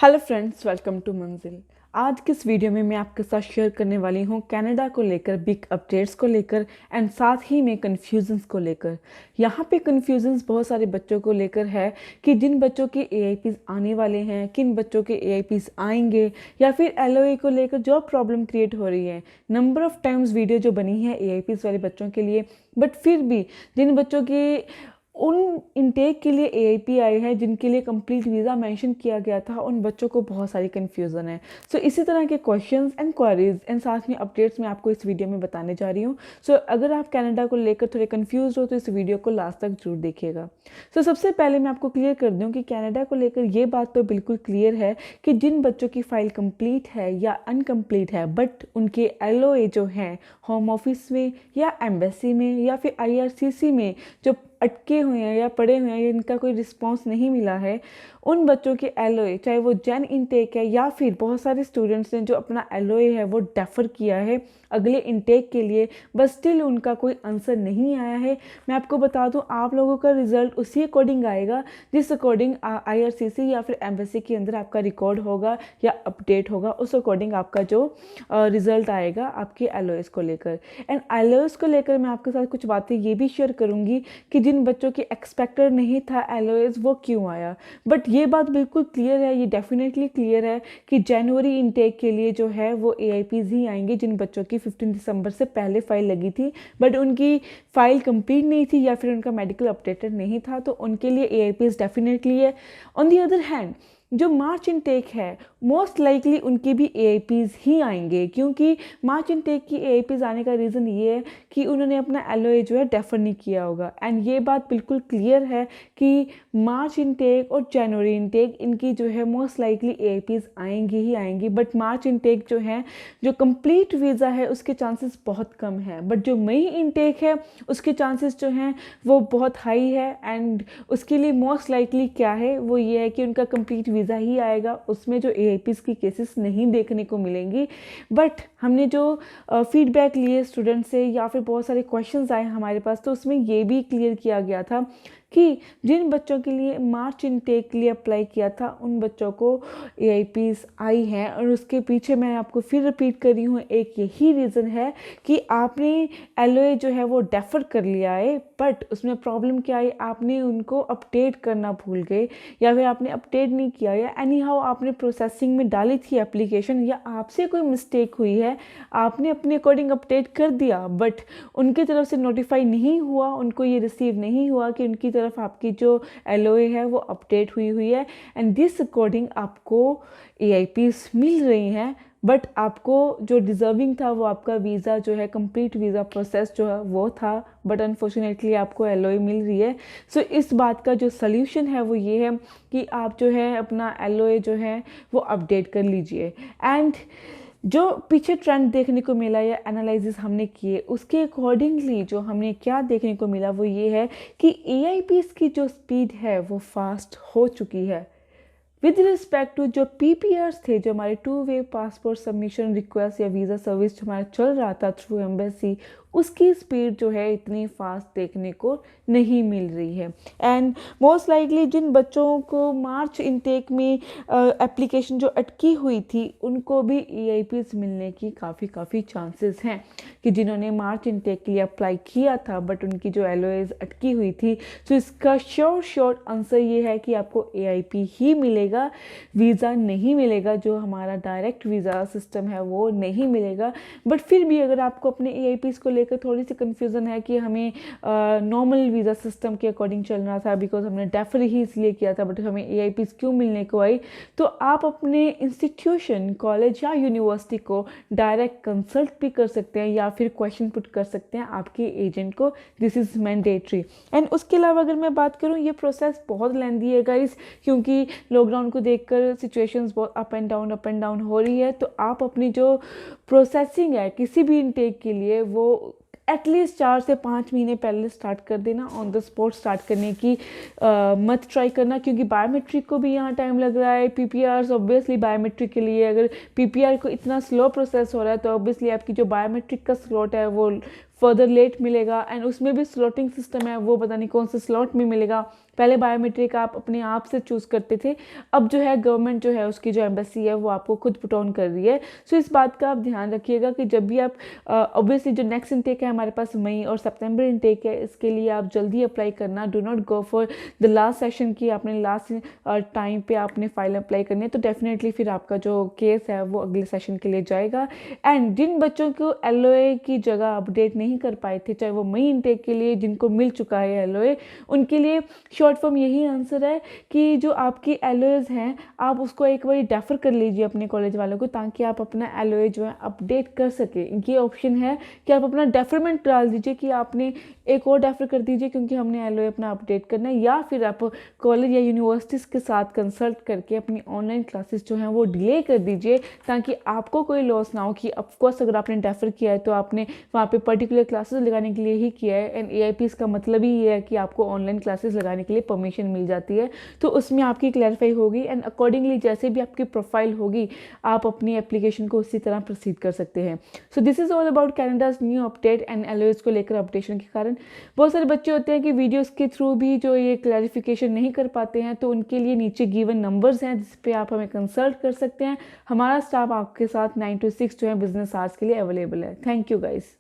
Hello friends, welcome to मंजिल। आज की इस वीडियो में मैं आपके साथ शेयर करने वाली हूँ कनाडा को लेकर बिग अपडेट्स को लेकर एंड साथ ही में कन्फ्यूजन्स को लेकर। यहाँ पे कन्फ्यूजन्स बहुत सारे बच्चों को लेकर है कि जिन बच्चों के एआईपीज़ आने वाले हैं, किन बच्चों के एआईपीज़ आएंगे, या फिर एलओए को लेकर जो प्रॉब्लम क्रिएट हो रही है। नंबर ऑफ टाइम्स वीडियो जो बनी है एआईपीज़ वाले बच्चों के लिए, बट फिर भी जिन बच्चों की उन इनटेक के लिए एआईपी आई है, जिनके लिए कंप्लीट वीज़ा मेंशन किया गया था, उन बच्चों को बहुत सारी कन्फ्यूज़न है। सो इसी तरह के क्वेश्चंस एंड क्वारीज एंड साथ में अपडेट्स मैं आपको इस वीडियो में बताने जा रही हूँ। सो अगर आप कनाडा को लेकर थोड़े कन्फ्यूज हो तो इस वीडियो को लास्ट तक जरूर देखिएगा। सो सबसे पहले मैं आपको क्लियर कर दूँ कि कनाडा को लेकर ये बात तो बिल्कुल क्लियर है कि जिन बच्चों की फ़ाइल कंप्लीट है या अनकम्प्लीट है, बट उनके एलओए जो हैं होम ऑफिस में या एम्बेसी में या फिर आईआरसीसी में जो अटके हुए हैं या पड़े हुए हैं या इनका कोई रिस्पांस नहीं मिला है, उन बच्चों के एलओए, चाहे वो जेन इनटेक है या फिर बहुत सारे स्टूडेंट्स ने जो अपना एलओए है वो डेफर किया है अगले इनटेक के लिए, बस स्टिल उनका कोई आंसर नहीं आया है। मैं आपको बता दूं, आप लोगों का रिजल्ट उसी अकॉर्डिंग आएगा जिस अकॉर्डिंग आईआरसीसी या फिर एम्बेसी के अंदर आपका रिकॉर्ड होगा या अपडेट होगा, उस अकॉर्डिंग आपका जो रिजल्ट आएगा आपके एलओएस को लेकर। एंड एलओएस को लेकर मैं आपके साथ कुछ बातें ये भी शेयर करूँगी कि जिन बच्चों की एक्सपेक्टेड नहीं था एलओएस वो क्यों आया। बट ये बात बिल्कुल क्लियर है, ये डेफिनेटली क्लियर है कि जनवरी इनटेक के लिए जो है वो एआईपीज़ ही आएंगे जिन बच्चों की 15 दिसंबर से पहले फाइल लगी थी बट उनकी फाइल कंप्लीट नहीं थी या फिर उनका मेडिकल अपडेटेड नहीं था, तो उनके लिए एआईपीज़ डेफिनेटली है। ऑन दी अदर हैंड जो मार्च इनटेक है मोस्ट लाइकली उनके भी एआईपीज़ ही आएंगे, क्योंकि मार्च इनटेक की एआईपीज़ आने का रीज़न ये है कि उन्होंने अपना एलओए जो है डेफर नहीं किया होगा। एंड ये बात बिल्कुल क्लियर है कि मार्च इनटेक और जनवरी इनटेक इनकी जो है मोस्ट लाइकली एआईपीज़ आएंगी ही आएंगी। बट मार्च इनटेक जो है, जो कंप्लीट वीज़ा है, उसके चांसेस बहुत कम है। बट जो मई इनटेक है उसके चांसेस जो हैं वो बहुत हाई है। एंड उसके लिए मोस्ट लाइकली क्या है वो ये है कि उनका कंप्लीट वीज़ा ही आएगा, उसमें जो एआईपीज़ की केसेस नहीं देखने को मिलेंगी। बट हमने जो फीडबैक लिए स्टूडेंट से या फिर बहुत सारे क्वेश्चंस आए हमारे पास, तो उसमें ये भी क्लियर किया गया था कि जिन बच्चों के लिए मार्च इनटेक के लिए अप्लाई किया था उन बच्चों को एआईपीज़ आई हैं। और उसके पीछे मैं आपको फिर रिपीट कर रही हूँ, एक यही रीज़न है कि आपने एलओए जो है वो डेफर कर लिया है, बट उसमें प्रॉब्लम क्या है, आपने उनको अपडेट करना भूल गए या फिर आपने अपडेट नहीं किया या एनी हाउ आपने प्रोसेसिंग में डाली थी एप्लीकेशन, या आपसे कोई मिस्टेक हुई है, आपने अपने अकॉर्डिंग अपडेट कर दिया बट उनकी तरफ से नोटिफाई नहीं हुआ, उनको ये रिसीव नहीं हुआ कि उनकी तरफ आपकी जो एलओए है वो अपडेट हुई है। एंड दिस अकॉर्डिंग आपको एआईपीज़ मिल रही हैं, बट आपको जो डिज़र्विंग था वो आपका वीज़ा जो है, कंप्लीट वीज़ा प्रोसेस जो है वो था, बट अनफॉर्चुनेटली आपको एलओए मिल रही है। सो इस बात का जो सल्यूशन है वो ये है कि आप जो है अपना एलओए जो है वो अपडेट कर लीजिए। एंड जो पीछे ट्रेंड देखने को मिला या एनालिसिस हमने किए उसके अकॉर्डिंगली जो हमने क्या देखने को मिला वो ये है कि एआईपीज़ की जो स्पीड है वो फास्ट हो चुकी है विद रिस्पेक्ट टू जो पीपीआर्स थे, जो हमारे 2 वे पासपोर्ट सबमिशन रिक्वेस्ट या वीज़ा सर्विस जो हमारा चल रहा था थ्रू एम्बेसी, उसकी स्पीड जो है इतनी फास्ट देखने को नहीं मिल रही है। एंड मोस्ट लाइकली जिन बच्चों को मार्च इनटेक में एप्लीकेशन जो अटकी हुई थी उनको भी एआईपीज़ मिलने की काफ़ी चांसेस हैं कि जिन्होंने मार्च इनटेक के लिए अप्लाई किया था बट उनकी जो एलओएज अटकी हुई थी। तो इसका शॉर्ट आंसर ये है कि आपको एआईपी ही मिलेगा, वीज़ा नहीं मिलेगा, जो हमारा डायरेक्ट वीज़ा सिस्टम है वो नहीं मिलेगा। बट फिर भी अगर आपको अपने एआईपीज़ को लेकर थोड़ी सी कन्फ्यूज़न है कि हमें नॉर्मल वीज़ा सिस्टम के अकॉर्डिंग चलना था बिकॉज हमने डेफर ही इसलिए किया था बट हमें एआईपीज़ क्यों मिलने को आई, तो आप अपने इंस्टीट्यूशन, कॉलेज या यूनिवर्सिटी को डायरेक्ट कंसल्ट भी कर सकते हैं या फिर क्वेश्चन पुट कर सकते हैं आपके एजेंट को। This is mandatory. एंड उसके अलावा अगर मैं बात करूँ, ये प्रोसेस बहुत लेंदी है गाइस, क्योंकि लॉकडाउन को देखकर सिचुएशंस बहुत अप एंड डाउन हो रही है। तो आप अपनी जो प्रोसेसिंग है किसी भी इनटेक के लिए वो एटलीस्ट 4 से 5 महीने पहले स्टार्ट कर देना, ऑन द स्पॉट स्टार्ट करने की मत ट्राई करना, क्योंकि बायोमेट्रिक को भी यहाँ टाइम लग रहा है। पीपीआर ऑब्वियसली बायोमेट्रिक के लिए अगर पीपीआर को इतना स्लो प्रोसेस हो रहा है तो ऑब्वियसली आपकी जो बायोमेट्रिक का स्लॉट है वो फर्दर लेट मिलेगा, एंड उसमें भी स्लॉटिंग सिस्टम है, वो पता नहीं कौन से स्लॉट में मिलेगा। पहले बायोमेट्रिक आप अपने आप से चूज़ करते थे, अब जो है गवर्नमेंट जो है उसकी जो एम्बेसी है वो आपको खुद पुट ऑन कर रही है। सो इस बात का आप ध्यान रखिएगा कि जब भी आप ऑब्वियसली जो नेक्स्ट इनटेक है हमारे पास मई और सितंबर इनटेक है, इसके लिए आप जल्दी अप्लाई करना। Do not go for the last session की आपने लास्ट टाइम पे आपने फाइल अप्लाई करनी है, तो डेफिनेटली फिर आपका जो केस है वो अगले सेशन के लिए जाएगा। एंड जिन बच्चों को LOA की जगह अपडेट नहीं कर पाए थे, चाहे वो मई इनटेक के लिए जिनको मिल चुका है LOA, उनके लिए शॉर्ट फॉर्म यही आंसर है कि जो आपकी LOAs हैं आप उसको एक बार डेफर कर लीजिए अपने कॉलेज वालों को, ताकि आप अपना LOA जो है अपडेट कर सके। ये ऑप्शन है कि आप अपना डेफरमेंट डाल दीजिए कि आपने एक और डेफर कर दीजिए क्योंकि हमने LOA अपना अपडेट करना है, या फिर आप कॉलेज या यूनिवर्सिटीज़ के साथ कंसल्ट करके अपनी ऑनलाइन क्लासेस जो हैं वो डिले कर दीजिए, ताकि आपको कोई लॉस ना हो। कि ऑफकोर्स अगर आपने डेफर किया है तो आपने वहाँ पे पर्टिकुलर क्लासेस लगाने के लिए ही किया है, एंड AIPs का मतलब ही ये है कि आपको ऑनलाइन क्लासेस लगाने के लिए परमिशन मिल जाती है, तो उसमें आपकी क्लैरिफाई होगी, एंड अकॉर्डिंगली जैसे भी आपकी प्रोफाइल होगी आप अपनी एप्लीकेशन को उसी तरह प्रोसीड कर सकते हैं। So this is all about Canada's new update and LOAs को लेकर अपडेशन के कारण बहुत सारे बच्चे होते हैं कि वीडियोस के थ्रू भी जो ये क्लैरिफिकेशन नहीं कर पाते हैं, तो उनके लिए नीचे गिवन नंबर्स हैं जिस पे आप हमें कंसल्ट कर सकते हैं। हमारा स्टाफ आपके साथ 9 to 6 जो है बिजनेस आवर्स के लिए अवेलेबल है। Thank you guys.